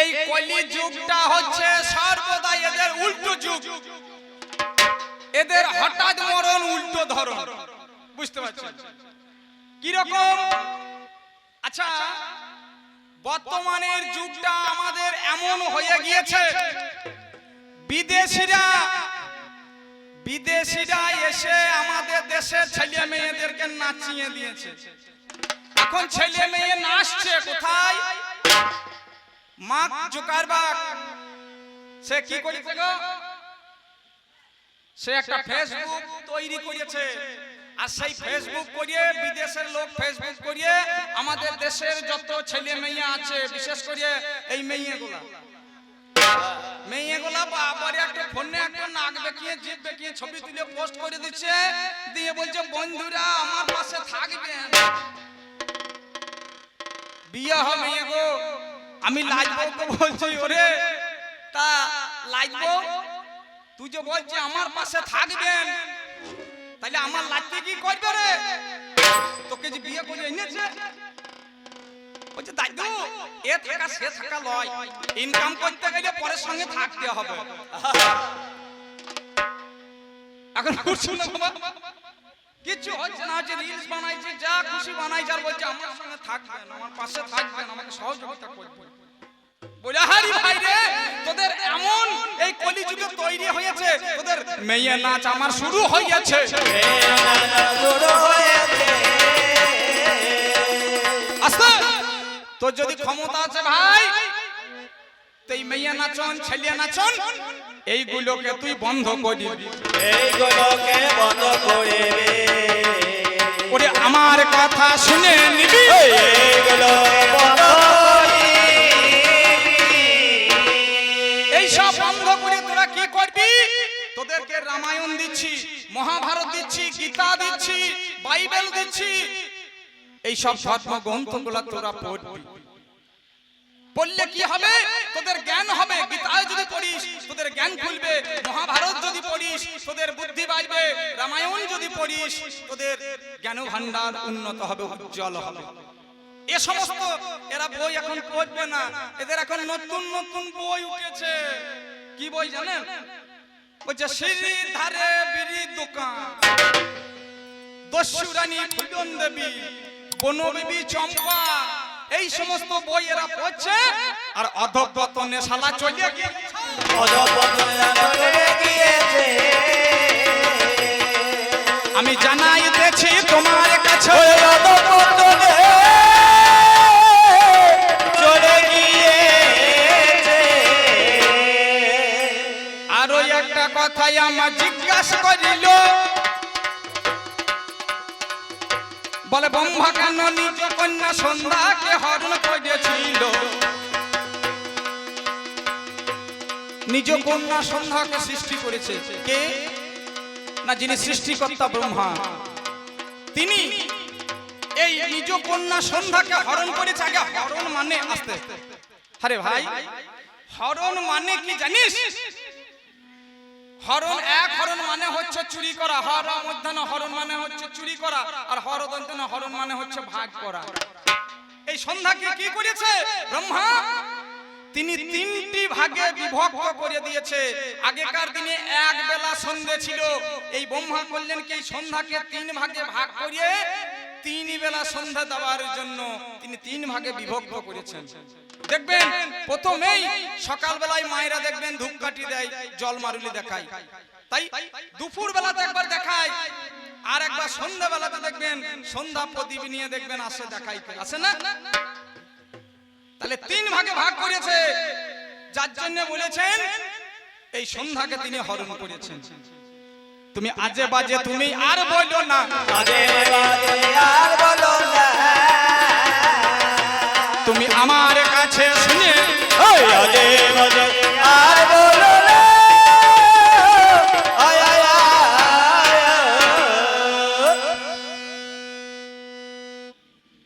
এই কলি যুগটা হচ্ছে সর্বদা এদের উল্টো যুগ, এদের হঠাৎ মরণ উল্টো ধরন। বুঝতে পারছেন কি রকম? আচ্ছা, বর্তমানের যুগটা আমাদের এমন হয়ে গিয়েছে, বিদেশিরা এসে আমাদের দেশের ছেলে মেয়েদেরকে নাচিয়ে দিয়েছে। এখন ছেলে মেয়ে নাচছে কোথায়? মার্ক জুকারবার্গ সে কি করেছে গো? সে একটা ফেসবুক তৈরি করেছে, আর সেই ফেসবুক করিয়ে বিদেশের লোক ফেসবুক করিয়ে আমাদের দেশের যত ছেলে মেয়ে আছে, বিশেষ করে এই মেয়েগুলা বাবার একটা ফোনে একটা নাক বেঁকিয়ে জিভ বেঁকিয়ে ছবি তুলে পোস্ট করে দিচ্ছে, দিয়ে বলছে বন্ধুরা আমার পাশে থাকবে, বিয়ে হবে গো। আমি লাজবো বলছি, ওরে তা লাজবো, তুই যে বলছি আমার পাশে থাকবেন, তাহলে আমার লাজতে কি করবে রে? তোকে যে বিয়ে করে এনেছে, বলছে দাদু এ থাকা সে থাকা লয়, ইনকাম করতে গেলে পরের সঙ্গে থাকতে হবে। এখন কিছু হচ্ছে না, যে রিলস বানাইছে, যা খুশি বানাইছে, আর বলছে আমার সঙ্গে থাকবেন, আমার পাশে থাকবেন, আমাকে সহযোগিতা করবেন। বলে হারি ভাই রে, তোদের এমন এই কলিযুগে তৈরি হয়েছে, তোদের মেয়ে নাচ আমার শুরু হয়েছে। আস্তে তোর যদি ক্ষমতা আছে ভাই, তো এই মেয়ে নাচন ছেলে নাচন এইগুলোকে তুই বন্ধ করবি, এইগুলোকে বন্ধ করে দে। ওরে আমার কথা শুনে নিবি, এইগুলো বন্ধ করবি। এইসব বন্ধ করে তোরা কি করবি? তোদেরকে রামায়ণ দিচ্ছি, মহাভারত দিচ্ছি, গীতা দিচ্ছি, বাইবেল দিচ্ছি, এইসব ধর্মগ্রন্থগুলো তোরা পড়বি। পড়লে কি হবে? তোদের জ্ঞান হবে। গীতায় যদি পড়িস তোদের জ্ঞান খুলবে, মহাভারত যদি পড়িস তোদের বুদ্ধি বাড়বে, রামায়ণ যদি পড়িস তোদের জ্ঞান ভান্ডার উন্নত হবে, উজ্জ্বল হবে। এ সমস্ত এরা বই এখন পড়বে না, এদের এখন নতুন নতুন বই উঠেছে। কি বই জানেন? বলছে সিঁড়ির ধারে বিড়ির দোকান, দস্যু রানী ফুলন দেবী, বনবিবি চম্পা, এই সমস্ত বই এরা পড়ছে, আর অধঃপতনে শালা চলে গিয়েছে। আমি জানাইতেছি তোমার কাছে, চলে গিয়েছে। আরো একটা কথাই আমার জিজ্ঞাসা করিল, বলে ব্রহ্মা কেন নিজ কন্যা সন্ধ্যাকে হরণ করেছিল? নিজ কন্যা সন্ধ্যাকে সৃষ্টি করেছে কে? না, যিনি সৃষ্টিকর্তা ব্রহ্মা, তিনি এই নিজ কন্যা সন্ধ্যাকে হরণ করেছে। আগে হরণ মানে আসতে, আরে ভাই হরণ মানে কি জানিস? হরণ এক হরণ মানে হচ্ছে চুরি করা, হর মধ্যাহ্ন হরণ মানে হচ্ছে চুরি করা, আর হরদন্তন হরণ মানে হচ্ছে ভাগ করা। এই সন্ধ্যাকে কি করেছে ব্রহ্মা? তিনি তিনটি ভাগে বিভক্ত করে দিয়েছে। আগেকার দিনে এক বেলা সন্ধ্যে ছিল, এই ব্রহ্মা করলেন কি সন্ধ্যাকে তিন ভাগে ভাগ করিয়ে তিন বেলা সন্ধ্যা দেওয়ার জন্য তিনি তিন ভাগে বিভক্ত করেছেন। দেখবেন প্রথমেই সকাল বেলায় মায়েরা দেখবেন ধূপকাঠি দেয়, জল মারুলি দেখায়, তাই দুপুর বেলাতে একবার দেখায়, আর একবার সন্ধ্যা বেলাতে দেখবেন সন্ধ্যা প্রদীপ নিয়ে দেখবেন আসে দেখাই, আসে না? তাহলে তিন ভাগে ভাগ করেছে, যার জন্য বলেছেন এই সন্ধ্যাকে তিনি হরণ করেছেন। তুমি আজে বাজে তুমি আর বলো না, আজে বাজে আর বলো না, তুমি আমার কাছে শুনে আজে বাজে আর বলো না। আয় আয়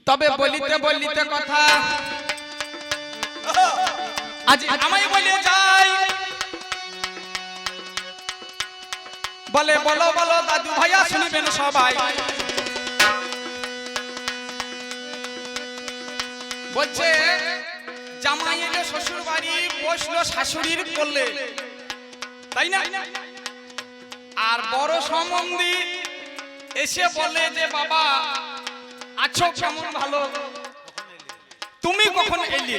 তবে বলিতে বলিতে কথা আজ আমায় বলে যাই, বলে বলো বলো দাদু ভাইয়া শুনবেন সবাই। বলছে জামাই এলে শ্বশুর বাড়ি, বসলো শাশুড়ির কোলে, তাই না? আর বড় সম্বন্ধী এসে বলে যে বাবা আছো কেমন ভালো, তুমি কখন এলে?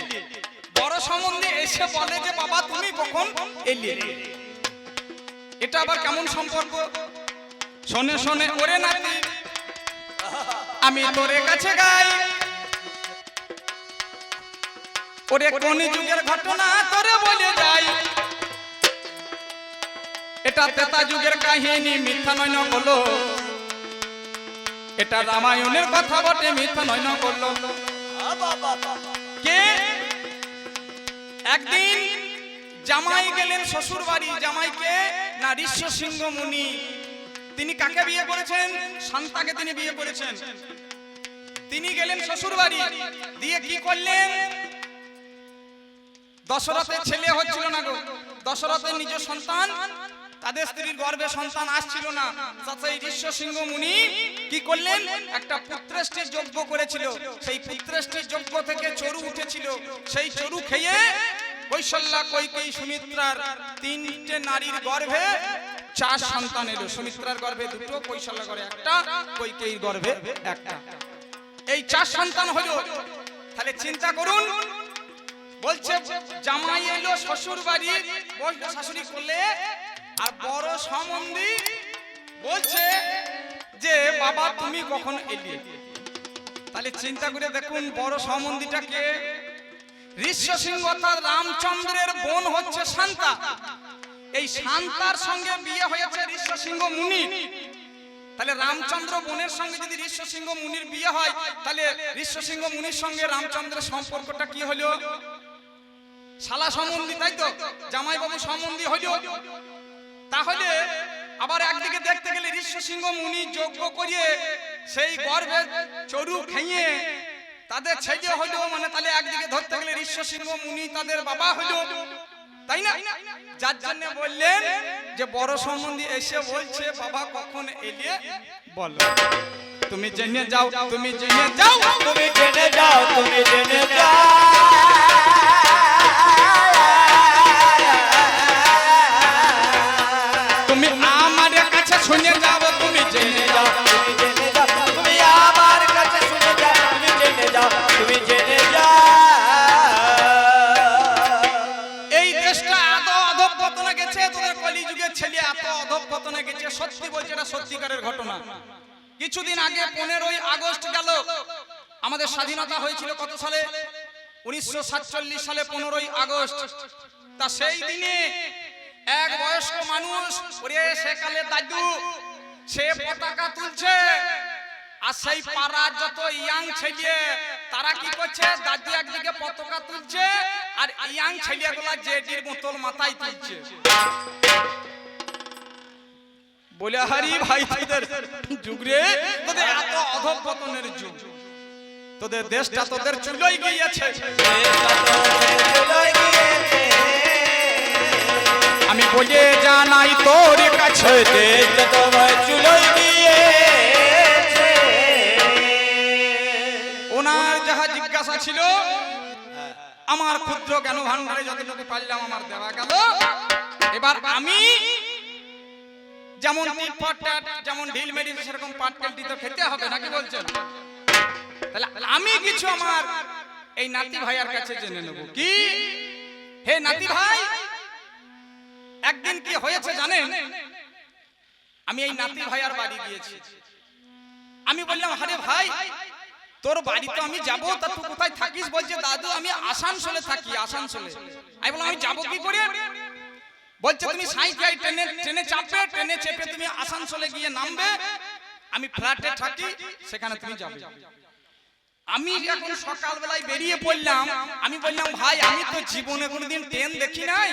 বড় সম্বন্ধী এসে বলে যে বাবা তুমি কখন এলে? এটা আবার কেমন সম্পর্ক? শোনে শোনে ওরে নাতি, আমি তোরে কাছে গাই, ওরে কোন যুগের ঘটনা তোরে বলে যাই। এটা ত্রেতা যুগের কাহিনী, মিথ্যা নয় না বলো, এটা রামায়ণের কথা বটে, মিথ্যা নয় না বললো। কে একদিন জামাই গেলেন শ্বশুর বাড়ি, জামাইকে না ঋষ্য সিংহ মুনি। তিনি কাকে বিয়ে করেছেন? শান্তাকে তিনি বিয়ে করেছেন। তিনি গেলেন শ্বশুর বাড়ি, দিয়ে কি করলেন? দশরথের ছেলে হচ্ছিল না গো, দশরথের নিজ সন্তান, তাদের স্ত্রীর গর্ভে সন্তান আসছিল না। সেই ঋষ্য সিংহ মুনি কি করলেন? একটা পুত্রেষ্টির যজ্ঞ করেছিল। সেই পুত্রেষ্টির যজ্ঞ থেকে চরু উঠেছিল, সেই চরু খেয়ে কৌশল্যা, কৈকেয়ী, সুমিত্রার তিনটে নারীর গর্ভে 4 সন্তান এলো। সুমিত্রার গর্ভে 2, কৌশল্যা গর্ভে 1, কৈকেয়ীর গর্ভে 1। এই 4 সন্তান হলো। তাহলে চিন্তা করুন, বলছে জামাই এলো শ্বশুর বাড়ি, বসলো শাশুড়ি কোলে, আর বড় সম্বন্ধী বলছে যে বাবা তুমি কখন এলে? তাহলে চিন্তা করে দেখুন, বড় সম্বন্ধীটাকে ঋষ্য সিংহ অর্থাৎ রামচন্দ্রের বোন হচ্ছে শান্তা। এই শান্তার সঙ্গে বিয়ে হয়েছে ঋষ্য সিংহ মুনির। তাহলে রামচন্দ্র বোনের সঙ্গে যদি ঋষ্য সিংহ মুনির বিয়ে হয়, তাহলে ঋষ্য সিংহ মুনির সঙ্গে রামচন্দ্রের সম্পর্কটা কি হলো? শালা সম্বন্ধী, তাই তো? জামাই বাবু সম্বন্ধী হলো। তাহলে আবার একদিকে দেখতে গেলে ঋষ্য সিংহ মুনি যজ্ঞ করিয়ে সেই গর্ভে চরু খেয়ে তাদের ছেলে হলো, মানে তাহলে একদিকে ধরতে গেলে ঋষ্য সিংহ মুনি তাদের বাবা হলো, তাই না? যার জন্য বললেন যে বড় সম্বন্ধী এসে বলছে বাবা কখন এলে বলো, তুমি জেনে যাও, তুমি জেনে যাও, তুমি জেনে যাও, তুমি জেনে যাও। তুমি আমার কাছে শুনে যাও, তুমি জেনে যাও, তুমি জেনে যাও, তুমি আমার কাছে শুনে যাও, তুমি জেনে যাও, তুমি জেনে যাও। এই দেশটা এত অধঃপতনে গেছে, তোদের কলিযুগের ছেলে এত অধঃপতনে গেছে, সত্যি বলছে, এটা সত্যিকারের ঘটনা। কিছুদিন আগে 15ই আগস্ট গেল, আমাদের স্বাধীনতা হয়েছিল কত সালে? 1947 সালে 15ই আগস্ট। তা সেই দিনে এক বয়স্ক মানুষ, ওরে সেকালে দাদু, সে পতাকা তুলছে, আর সেই পাড়ার যত ইয়াং ছেলে তারা কি করছে? দাদু একদিকে পতাকা তুলছে, আর ইয়াং ছেলেগুলা জেডির বোতল মাথায় তুলছে। বলে হারি ভাই, তোদের যুগ রে, তোদের এত অধঃপতনের যুগ, তোদের দেশটা তোদের চুলোয় গিয়েছে। আমি বলে জানাই তোর কাছে, দেশটা তোমার চুলোয় গিয়েছে। ওনার যাহা জিজ্ঞাসা ছিল, আমার ক্ষুদ্র জ্ঞান ভান্ডারে যতটুকু পারলাম আমার দেওয়া গেল। এবার আমি যেমন যেমন ঢিল মেরেছি সেরকম পাটকেলটি তো খেতে হবে, নাকি বলছেন? তাহলে আমি কিছু আমার এই নাতি ভাইয়ার কাছে জেনে নেব। কি হে নাতি ভাই, একদিন কি হয়েছে জানেন? আমি এই নাতি ভাইয়ার বাড়ি গিয়েছি। আমি বললাম, আরে ভাই তোর বাড়ি তো আমি যাবো, তা তুই কোথায় থাকিস? বলছে দাদু আমি আসানসোলে থাকি, আসানসোলে। আমি বললাম আমি যাবো কি করে? বলছে তুমি সাইকেল ট্রেনে চাপবে, ট্রেনে চেপে তুমি আসানসোলে গিয়ে নামবে, আমি ফ্ল্যাটে থাকি, সেখানে তুমি যাবে। আমি এখন সকালবেলায় বেরিয়ে পড়লাম। আমি বললাম ভাই আমি তো জীবনে কোনোদিন ট্রেন দেখি নাই,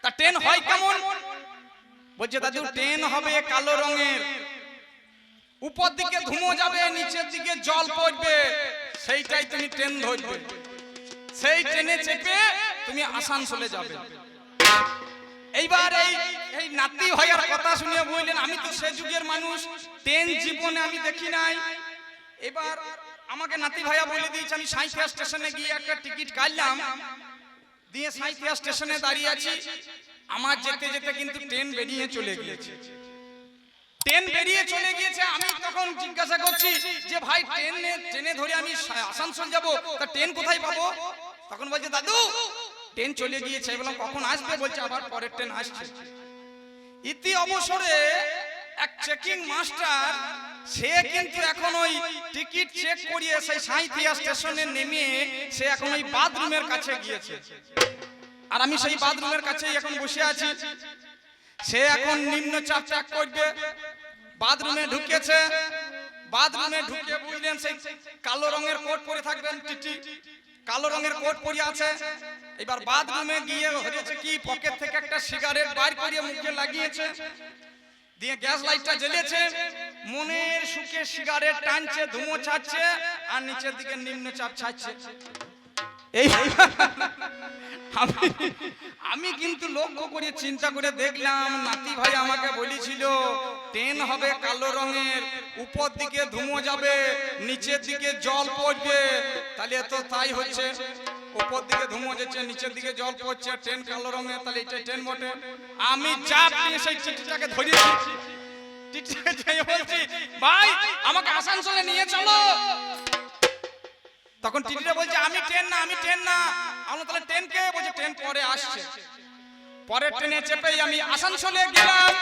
তা ট্রেন হয় কেমন? বলছে দাদু ট্রেন হবে কালো রঙের, উপর দিকে ধুমো যাবে, নিচের দিকে জল পড়বে, সেইটাই তুমি ট্রেন ধরবে, সেই ট্রেনে চেপে তুমি আসানসোলে যাবে। এইবার এই নাতি ভাইয়ার কথা শুনে বললেন আমি তো সে যুগের মানুষ, ট্রেন জীবনে আমি দেখি নাই। এবার আমাকে নাতি ভাইয়া বলে দিয়েছে, আমি সাঁইথিয়া স্টেশনে গিয়ে একটা টিকিট কাটলাম, দিয়ে সাঁইথিয়া স্টেশনে দাঁড়িয়ে আছি। আমার যেতে যেতে কিন্তু ট্রেন বেরিয়ে চলে গিয়েছে। ট্রেন বেরিয়ে চলে গিয়েছে। আমি তখন জিজ্ঞাসা করছি যে ভাই ট্রেনে ধরে আমি আসানসোল যাব, তা ট্রেন কোথায় পাবো? তখন বলছে দাদু ট্রেন চলে গিয়েছে। বললাম কখন আসবে? বলছে আবার পরের ট্রেন আসছে। ইতি অবসরে এক চেকিং মাস্টার, সে কিন্তু এখন ওই টিকিট চেক করিয়ে সেই সাঁইথিয়া স্টেশনে নেমে সে এখন ওই বাথরুমের কাছে গিয়েছে। আর আমি সেই বাথরুমের কাছেই এখন বসে আছি। সে এখন নিম্ন চাপ চেক করবে। বাথরুমে ঢুকেছে। বাথরুমে ঢুকে বুঝলেন সেই কালো রঙের কোট পরে থাকবেন, টিটি কালো রঙের কোট পরে আছে। এবার বাথরুমে গিয়ে হয়েছে কি, পকেট থেকে একটা সিগারেট বার করে মুখে লাগিয়েছে, দিয়ে গ্যাস লাইটটা জ্বেলেছে, মনের সুখে সিগারেট টানছে, ধুমো ছাড়ছে আর নিচের দিকে নিম্ন চাপ ছাড়ছে। এই আমি কিন্তু লক্ষ্য করে চিন্তা করে দেখলাম, নাতি ভাই আমাকে বলেছিল ট্রেন হবে কালো রঙের, উপর দিকে ধুমো যাবে, নিচের দিকে জল পড়বে। তাহলে তো তাই হচ্ছে, উপর দিকে ধুমো যাচ্ছে, নিচের দিকে জল পড়ছে, ট্রেন কালো রঙের, তাহলে এটা ট্রেন বটে। আমি চাপ নিয়ে সেই চিঠিটাকে ধরিয়েছি। চিঠিটাকে যাই বলছি ভাই আমাকে আসানসোলে নিয়ে চলো। তখন টিটিটা বলছে আমি ট্রেন না, আমি ট্রেন না। আমরা তাহলে ট্রেন কে? বলছে ট্রেন পরে আসছে। পরের ট্রেনে চেপেই আমি আসানসোলে গেলাম।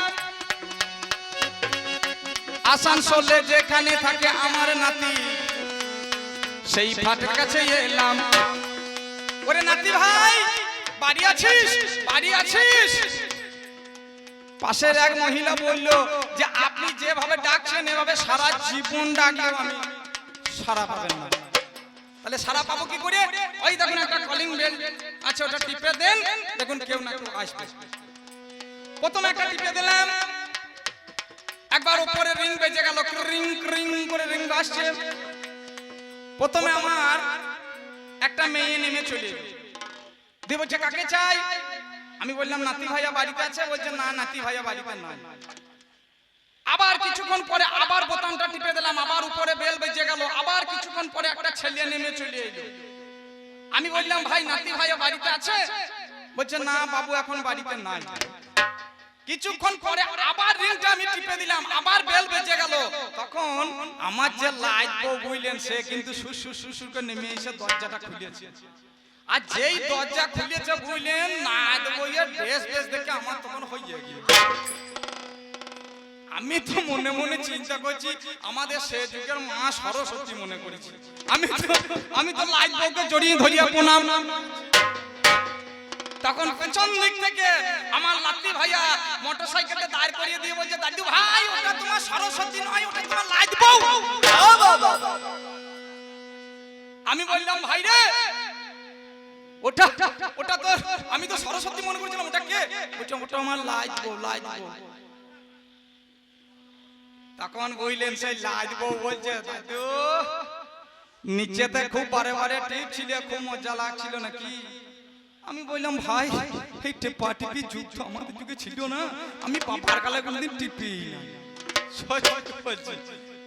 আসানসোলে যেখানে থাকে আমার নাতি, সেই ফাটের কাছে এলাম। ওরে নাতি ভাই বাড়ি আছিস? বাড়ি আছিস? পাশের এক মহিলা বলল যে আপনি যেভাবে ডাকছেন এভাবে সারা জীবন ডাকলেও আমি সারা পাবেন না। তাহলে সারা পাবো কি করে? ওই দেখুন একটা কলিং বেল আছে, ওটা টিপে দেন, দেখুন কেউ না কেউ আসবে। প্রথমে একটা টিপে দিলাম, একবার উপরে রিং বেজে গেল, রিং রিং করে রিং আসছে। প্রথমে আমার একটা মেয়ে নেমে চলে দিয়ে বলছে কাকে চাই? আমি বললাম নাতি ভাইয়া বাড়িতে আছে। বলছে না নাতি ভাইয়া বাড়িতে নয়। আবার কিছুক্ষণ পরে আবার বোতামটা টিপে দিলাম, আবার উপরে বেল বেজে গেল। আবার কিছুক্ষণ পরে একটা ছেলে নেমে চলে এলো। আমি বললাম ভাই নাতি ভাইয়া বাড়িতে আছে? বলছে না বাবু এখন বাড়িতে নাই। কিছুক্ষণ পরে আবার রিংটা আমি টিপে দিলাম, আবার বেল বেজে গেল। তখন আমার যে লাইট বউ বুঝলেন, সে কিন্তু সুসুর সুসুর করে নেমে এসে দরজাটা খুলেছে। আর যেই দরজা খুলেছে বুঝলেন, নাইট বউয়ের ড্রেস ড্রেস দেখে আমার তখন হয়ে গিয়ে, আমি তো মনে মনে চিন্তা করছি আমাদের সে যুগের মা সরস্বতী মনে করেছি। আমি তো লাইট বউকে জড়িয়ে ধরিয়া প্রণাম। তখন পেছন দিক থেকে আমার লাত্তি ভাইয়া মোটরসাইকেলটা দাঁড় করিয়ে দিয়ে বলছে দাদু ভাই ওটা তোমার সরস্বতী নয়, ওটা তোমার লাইট বউ। আমি বললাম ভাই রে ওটা ওটা তো আমি তো সরস্বতী মনে করছিলাম, ওটা কে? বলছে ওটা আমার লাইট বউ, লাইট বউ। তখন বললেন সেই লাইট বউ বলছে দাদু নিচেতে খুব বারে বারে টিপ ছিল, খুব মজা লাগছিল নাকি? আমি বললাম ভাই এই টেপা টিপি যুগ তো আমাদের যুগে ছিল না, আমি বাবার কালে কোনদিন টিপি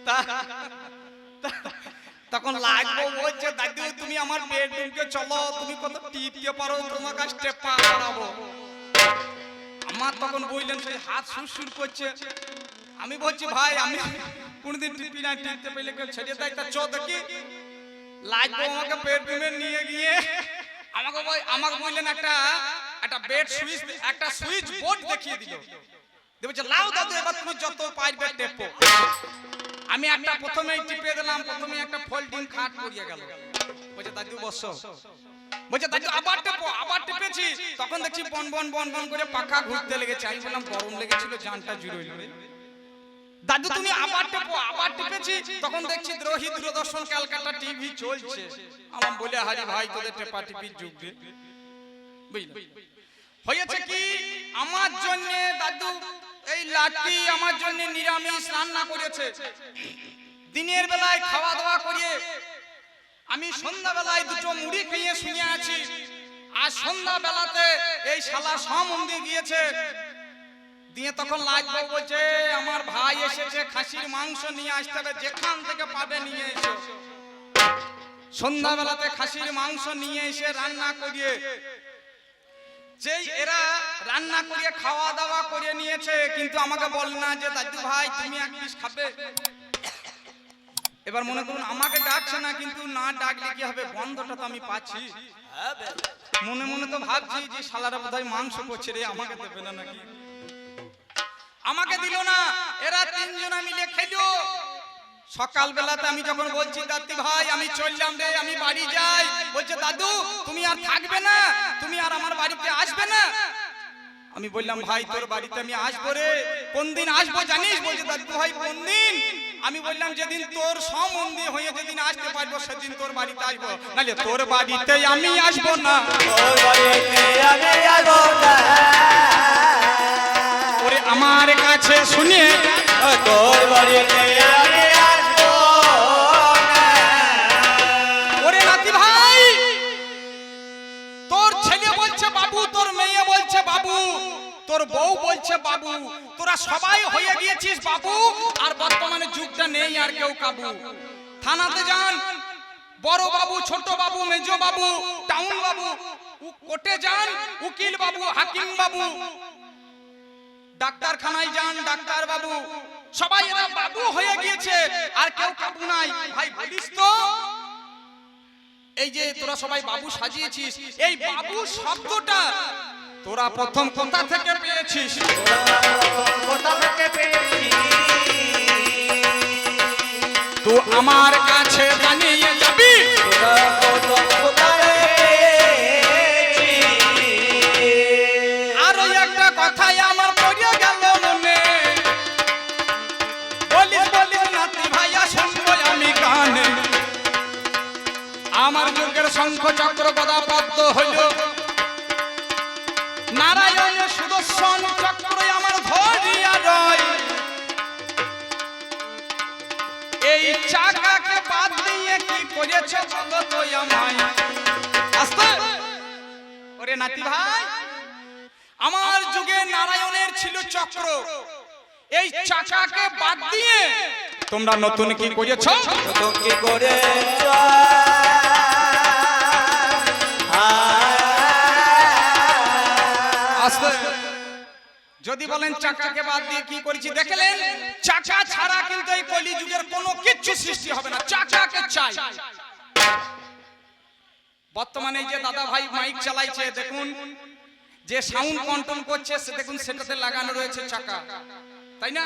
না। তখন লাগবো বলছে দাদু তুমি আমার বেডরুমকে চলো, তুমি কত টিপতে পারো, তোমার কাছে টেপা করাবো। আমার তখন বললেন সেই হাত সুরসুর করছে। আমি বলছি ভাই আমি কোনদিন টিপি না, টিপতে পেলে কেউ ছেড়ে দেয়, তা চো দেখি। লাগবো আমাকে বেডরুমে নিয়ে গিয়ে আমাকে বললেন একটা বেড সুইচ, একটা সুইচ বোর্ড দেখিয়ে দিল। বলছে লাও দাদু এবার তুমি যত পারবে টেপো। আমি একটা প্রথমেই টিপে দিলাম, প্রথমে একটা ফোল্ডিং খাট পড়িয়ে গেল। বলছে দাদু বসো। বলছে দাদু আবার টেপো, আবার টেপেছি। তখন দেখছি বন বন বন বন করে পাখা ঘুরতে লেগেছে। আমি বললাম গরম লেগেছিল, জানটা জুড়ে দাদু তুমি আবার টেপো, আবার টেপেছি। তখন দেখছি দ্রোহী দূরদর্শন ক্যালকাটা টিভি চলছে। আমার বলে হারি ভাই তোদের টেপা টিপির যুগ রে। বুঝলি হয়েছে কি আমার জন্য দাদু এই লাঠি আমার জন্য নিরামিষ রান্না করেছে। দিনের বেলায় খাওয়া দাওয়া করিয়ে আমি সন্ধ্যা বেলায় দুটো মুড়ি খেয়ে শুয়ে আছি। আর সন্ধ্যা বেলাতে এই শালা সমন্দির গিয়েছে দিয়ে তখন লাগবো বলছে আমার ভাই এসেছে, খাসির মাংস নিয়ে আসতে হবে, যেখান থেকে পাবে নিয়ে এসো। সন্ধ্যাবেলাতে খাসির মাংস নিয়ে এসে রান্না করিয়ে যে এরা রান্না করে খাওয়া দাওয়া করে নিয়েছে, কিন্তু আমাকে বল না যে দাদু ভাই তুমি এক পিস খাবে। এবার মনে করুন আমাকে ডাকছে না, কিন্তু না ডাকলে কি হবে, বন্ধটা তো আমি পাচ্ছি। মনে মনে তো ভাবছি যে শালারা বোধহয় মাংস করছে রে, আমাকে দেবে না নাকি। আমাকে দিল না, এরা তিনজনা মিলে খেলো। সকাল বেলাতে আমি যখন বলছি দাদি ভাই আমি চললাম রে, আমি বাড়ি যাই, বলছে দাদু তুমি আর থাকবে না, তুমি আর আমার বাড়িতে আসবে না। আমি বললাম ভাই তোর বাড়িতে আমি আসবো রে, কোন দিন আসবো জানিস? বলছে দাদু ভাই কোন দিন? আমি বললাম যেদিন তোর সম্বন্ধে হয়ে যেদিন আসতে পারবো সেদিন তোর বাড়িতে আসবো, নাহলে তোর বাড়িতে আমি আসবো না। তোর বাড়িতে আমি আসবো না। ওরে আমার কাছে শুনে তোর বাড়িতে আমি আসবো না। ওরে নাতি ভাই, তোর ছেলে বলছে বাবু, তোর মেয়ে বলছে বাবু, তোর বউ বলছে বাবু, তোরা সবাই হয়ে গিয়েছিস বাবু, আর বর্তমানে যুগটা নেই আর কেউ কাবু। থানাতে যান, বড় বাবু, ছোট বাবু, মেজো বাবু, টাউন বাবু, কোর্টে যান, উকিল বাবু, হাকিম বাবু, ডাক্তারখানায় যান, ডাক্তার বাবু, সবাই এরা বাবু হয়ে গিয়েছে, আর কেউ কাবু নাই। ভাই বলিস তো, এই যে তোরা সবাই বাবু সাজিয়েছিস, এই বাবু শব্দটা তোরা প্রথম কোথা থেকে পেয়েছিস? কোথা থেকে পেয়েছি? তো আমার কাছে জানিয়ে যাবি। তোরা প্রথম কোথায় পেয়েছি? আরো একটা কথাই আমার পড়ে গেল মনে, বলিস বলিস নাতি ভাইয়া শুনবো আমি গানে। আমার যুগের শঙ্খ চক্র গদা পদ্ম হইল, নারায়ণের সুদর্শন চক্র আমার ধরিয়া রয়। এই চাকাকে বাদ দিয়ে কি করেছে বলো তো আমায়? আস্তে ওরে নাতি ভাই, আমার যুগে নারায়ণের ছিল চক্র, এই চাকাকে বাদ দিয়ে তোমরা নতুন কি করেছো? নতুন কি করেছ? যদি বলেন চাকাকে বাদ দিয়ে কি করেছি, দেখলেন চাকা ছাড়া কিন্তু এই কলি যুগের কোনো কিছু সৃষ্টি হবে না, চাকাকে চাই। বর্তমানে এই যে দাদা ভাই মাইক চালাইছে, দেখুন যে সাউন্ড কন্ট্রোল করছে, সে দেখুন সেটাতে লাগানো রয়েছে চাকা, তাই না?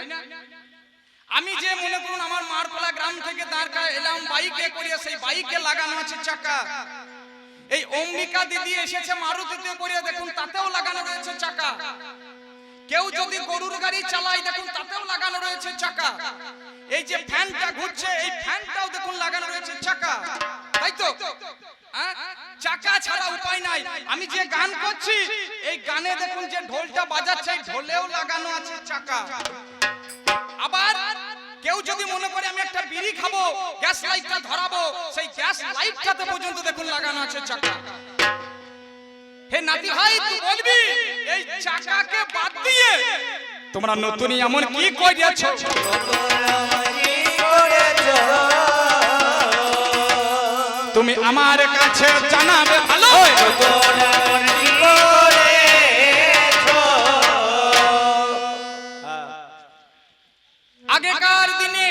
আমি যে মনে করুন আমার মারপালা গ্রাম থেকে দাঁড়কা এলাম বাইকে করে, সেই বাইকে লাগানো আছে চাকা। এই অম্বিকা দিদি এসেছে মারুতিতে করে, দেখুন তাতেও লাগানো রয়েছে চাকা। কেউ যদি গরুর গাড়ি চালায়, দেখুন তাতেও লাগানো রয়েছে চাকা। এই যে ফ্যানটা ঘুরছে, এই ফ্যানটাও দেখুন লাগানো রয়েছে চাকা, তাই তো? চাকা ছাড়া উপায় নাই। আমি যে গান করছি, এই গানে দেখুন যে ঢোলটা বাজাচ্ছে, এই ঢোলেও লাগানো আছে চাকা। আবার কেউ যদি মনে করে আমি একটা বিড়ি খাবো, গ্যাস লাইটটা ধরাবো, সেই গ্যাস লাইটটাতে পর্যন্ত দেখুন লাগানো আছে চাকা। হে নাতি ভাই তুই বলবি এই চাকাকে বাদ দিয়ে তোমরা নতুনই এমন কি করেছো? তুমি আমার কাছে জানাবে ভালো। আগেকার দিনে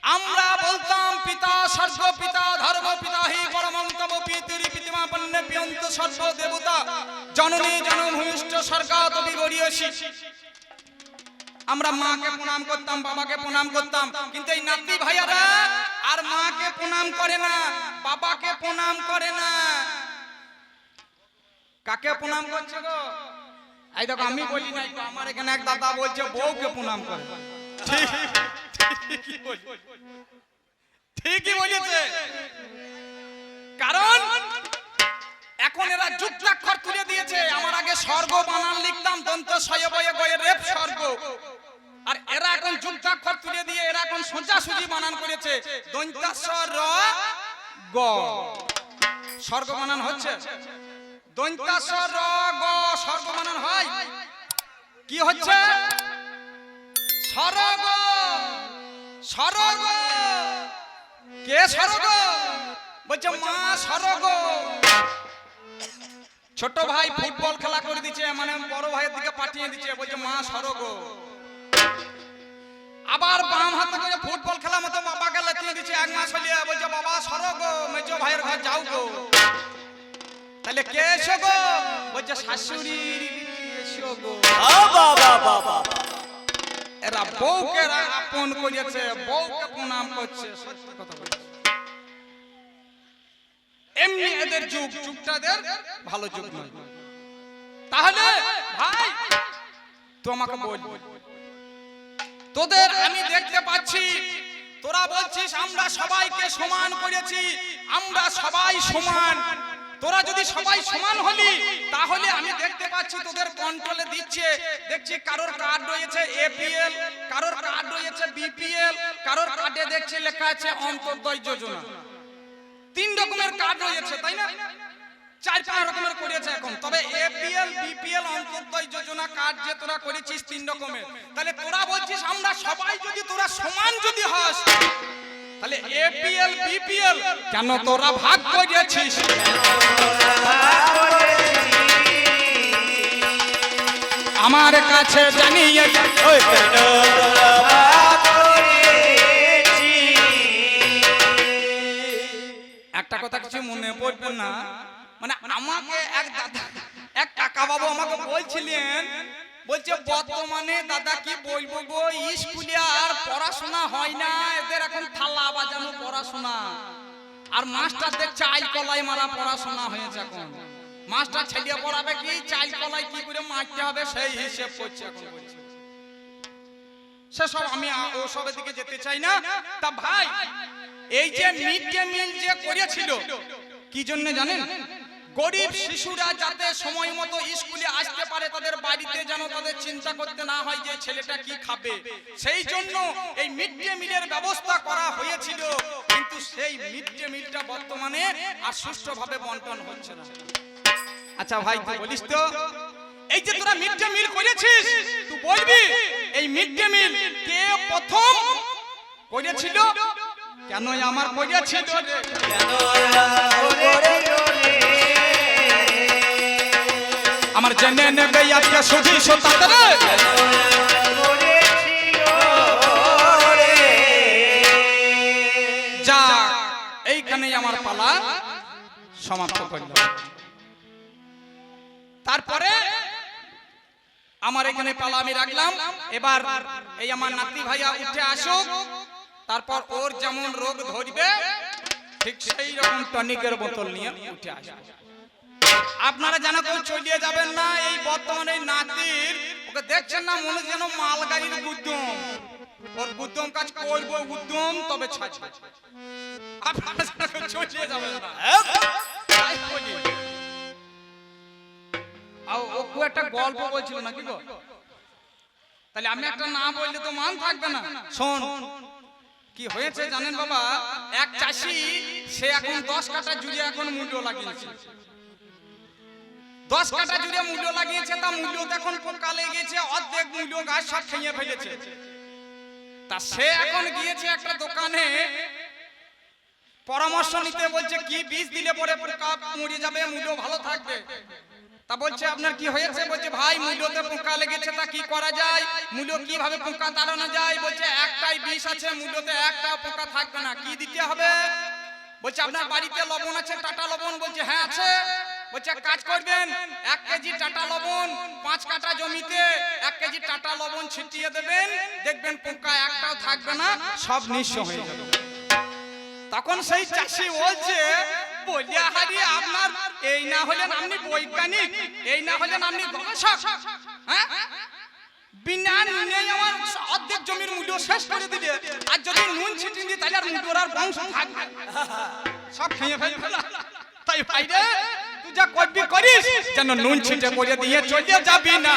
আমরা বলতাম পিতা স্বর্গ পিতা ধর্ম পিতা হি পরমন্তম পিতরি পিতমা পন্নে পিয়ন্ত সর্ব দেবতা জননী জনভূমিষ্ঠ স্বর্গাত বিগড়িয়সি। আমরা মাকে প্রণাম করতাম, বাবাকে প্রণাম করতাম, কিন্তু এই নাতি ভাইয়ারা আর মাকে প্রণাম করে না, বাবাকে প্রণাম করে না। কাকে প্রণাম করছে গো? এই দেখো আমি বলি নাই, আমার এখানে এক দাদা বলছে বউকে প্রণাম করে। ঠিকই বলেছে, কারণ এখন এরা যুক্তাক্ষর তুলে দিয়েছে। আমার আগে স্বর্গ বানান লিখতাম দন্ত সয়বয়ে গয়ে রেপ স্বর্গ, আর এরা এখন যুক্তাক্ষর তুলে দিয়ে এরা এখন সোজাসুজি বানান করেছে দন্তাস্বর র গ। স্বর্গ বানান হচ্ছে দন্তাস্বর র গ, স্বর্গ বানান হয় কি হচ্ছে স্বর্গ। স্বর্গ কে? স্বর্গ বলছে মা স্বর্গ। ছোট ভাই ফুটবল খেলা করে দিচ্ছে, মানে বড় ভাইয়ের দিকে পাঠিয়ে দিচ্ছে, বলছে মা সরো গো। আবার বাম হাতে করে ফুটবল খেলা মতো বাবাকে লেটিয়ে দিচ্ছে, 1 মাস হলিয়ে বলছে বাবা সরো গো, মেজো ভাইয়ের ঘর যাও গো। তাহলে কে এসো গো? বলছে শাশুড়ি এসো গো। বাবা বাবা, এরা বউকে আপন করেছে, বউকে প্রণাম করছে, সত্যি কথা বলছে। এমনি এদের যুগটাদের ভালো যুগ নয়। তাহলে ভাই তো আমাকে বল, তোদের আমি দেখতে পাচ্ছি তোরা বলছিস আমরা সবাইকে সমান করেছি, আমরা সবাই সমান। তোরা যদি সবাই সমান হলি তাহলে আমি দেখতে পাচ্ছি তোদের কন্ট্রোলে দিচ্ছে। দেখছি কারোর কার্ড রয়েছে এপিএল, কারোর কার্ড রয়েছে বিপিএল, কারোর কার্ডে দেখছি লেখা আছে অন্তর্দয় যোজনা। 3 রকমের কার্ড রয়েছে, তাই না? 4-5 রকমের করেছে এখন। তবে এপিএল বিপিএল অন্তর্দয় যোজনা কার্ড যে তোরা করেছিস 3 রকমের। তাহলে তোরা বলছিস আমরা সবাই যদি তোরা সমান যদি হস, তাহলে এপিএল বিপিএল কেন তোরা ভাগ করেছিস? আমার কাছে জানিয়ে একটা কথা কিছু মনে পড়বে না, মানে আমাকে এক কাকা বাবু আমাকে বলছিলেন, বলছে বর্তমানে দাদা কি বলবো গো, স্কুলে আর পড়াশোনা হয় না, এদের এখন থালা বাজানো পড়াশোনা। আর মাস্টারদের চাল কলাই মারা পড়াশোনা হয়েছে এখন। মাস্টার ছেলে পড়াবে কি, চাল কলাই কি করে মারতে হবে সেই হিসেব করছে এখন। বলছে সেসব আমি ওসবের দিকে যেতে চাই না। তা ভাই এই যে মিড ডে মিল যে করেছিল কি জন্য জানেন? গরিব শিশুরা যাতে সময় মতো স্কুলে আসতে পারে, তাদের বাড়িতে যেন তাদের চিন্তা করতে না হয় যে ছেলেটা কি খাবে, সেই জন্য এই মিড ডে মিলের ব্যবস্থা করা হয়েছিল। কিন্তু সেই মিড ডে মিলটা বর্তমানে আর সুষ্ঠুভাবে বন্টন হচ্ছে না। আচ্ছা ভাই তুই বলিস তো, এই যে তোরা মিড ডে মিল করেছিস, তুই বলবি এই মিড ডে মিল কে প্রথম করেছিল? কেন আমার করেছিল রে? আমার জেনে নেবে আজকে সুধি সতারে যা। এইখানেই আমার পালা সমাপ্ত করল। তারপরে আমার এখানে পালা আমি রাখলাম। এবার এই আমার নাতি ভাইয়া উঠে আসুক, তারপর ওর যেমন রোগ ধরবে ঠিক সেই রকম টনিকের বোতল নিয়ে উঠে আসবে। আপনারা যেন কেউ চলিয়ে যাবেন না। এই বর্তমানে নাতির ওকে দেখছেন না, মনে যেন মালগাড়ির উদ্যম, ওর উদ্যম কাজ করবো উদ্যম, তবে ছাড়বে। আপনারা যেন কেউ চলিয়ে যাবেন না। ও একটা গল্প বলছিল নাকি গো? তাহলে আমি একটা না বললে তো মান থাকবে না। শোন কি হয়েছে জানেন বাবা, এক চাষি সে এখন 10 কাঠা জুড়ে এখন মূল্য লাগিয়েছে। 10 কাঠা জুড়ে মূল্য লাগিয়েছে, তা মূল্য এখন পোকা লেগেছে, অর্ধেক মূল্য গাছ সব খেয়ে ফেলেছে। তা সে এখন গিয়েছে একটা দোকানে পরামর্শ নিতে, বলছে কি বীজ দিলে পরে পোকা মরে যাবে, মূল্য ভালো থাকবে। তা বলছে আপনার কি হয়েছে? বলছে ভাই মূল্যতে পোকা লেগেছে, তা কি করা যায়, মূল্য কিভাবে পোকা তাড়ানো যায়? বলছে একটাই বিষ আছে, মূল্যতে একটা পোকা থাকবে না, কি দিতে হবে? বলছে আপনার বাড়িতে লবণ আছে, টাটা লবণ? বলছে হ্যাঁ আছে। বলছে এক কাজ করবেন, 1 কেজি টাটা লবণ 5 কাঠা জমিতে 1 কেজি টাটা লবণ ছিটিয়ে দেবেন, দেখবেন পোকা একটাও থাকবে না, সব নিঃস্ব হয়ে যাবে। তখন সেই চাষি বলছে বলিয়া হারি আপনার এই না হলেন আপনি বৈজ্ঞানিক, এই না হলেন আপনি গবেষক, হ্যাঁ? বিনা নুনে আমার অর্ধেক জমির মূল্য শেষ করে দিলে, আর যদি নুন ছিটিয়ে দিই তাহলে আর মূল্যর আর বংশ থাকবে, সব খেয়ে ফেলবে না। তাই ভাই রে তুই যা করবি করিস, যেন নুন ছিটে করে দিয়ে চলে যাবি না।